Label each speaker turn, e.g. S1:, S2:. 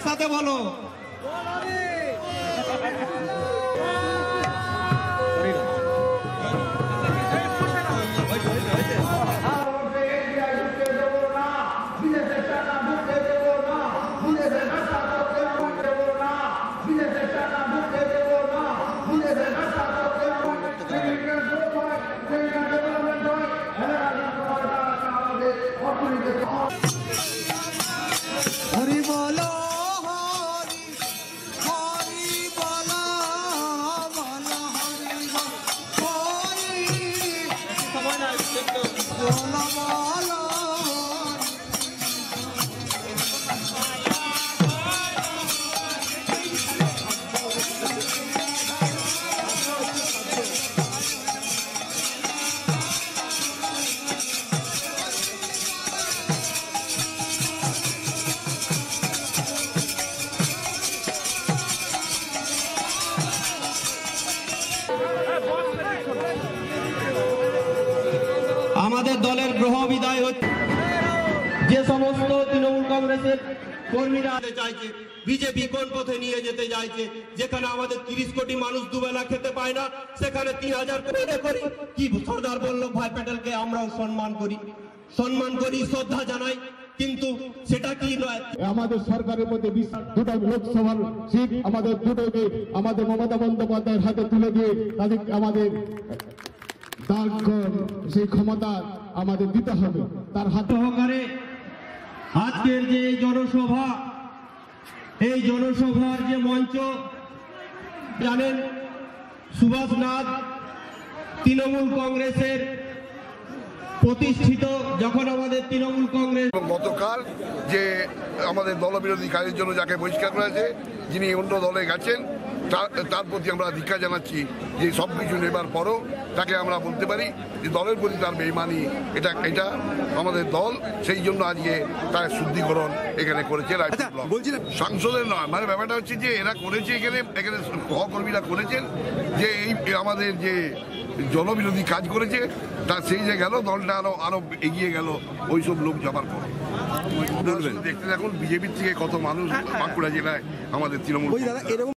S1: একসাথে বলো। হরি বলো হরি হরি বলো বলো হরি হরি বলো বলো। আমাদের দলের গ্রহ বিদায় হচ্ছে যে সমস্ত তৃণমূল কংগ্রেসের কর্মীরা চাইছে, বিজেপি কোন পথে নিয়ে যেতে চাইছে, যেখানে আমাদের 30 কোটি মানুষ দুবেলা খেতে পায় না, সেখানে 3000 কোটি করি কি সর্দার বল্লভভাই প্যাটেলকে আমরাও সম্মান করি, শ্রদ্ধা জানাই, কিন্তু সেটা কি নয়।
S2: আমাদের সরকারের মধ্যে দুটো লোকসভার সিট আমাদের দুটোকে আমাদের মমতা বন্দ্যোপাধ্যায়ের হাতে তুলে দিয়ে তাদের আমাদের সেই ক্ষমতা আমাদের দিতে হবে। তার হাত
S1: সহকারে আজকের যে জনসভা, এই জনসভার যে মঞ্চ জানেন, সুভাষ নাথ তৃণমূল কংগ্রেসের প্রতিষ্ঠিত, যখন আমাদের তৃণমূল কংগ্রেস
S3: গতকাল যে আমাদের দলবিরোধী কাজের জন্য যাকে বহিষ্কার করা হয়েছে, যিনি অন্য দলে গেছেন, তার প্রতি আমরা ধিক্ষা জানাচ্ছি যে সব কিছু নেবার পরও তাকে আমরা বলতে পারি যে দলের প্রতি তার বেইমানি, এটা আমাদের দল, সেই জন্য আজকে তার শুদ্ধিকরণ এখানে করেছে। সাংসদের নয়, মানে ব্যাপারটা হচ্ছে যে এরা করেছে, এখানে সহকর্মীরা করেছেন যে এই আমাদের যে জনবিরোধী কাজ করেছে, তার সেই যে গেল দলটা আরো এগিয়ে গেল ওইসব লোক জমার পরে। দেখতে দেখুন বিজেপির থেকে কত মানুষ বাঁকুড়া জেলায় আমাদের তৃণমূল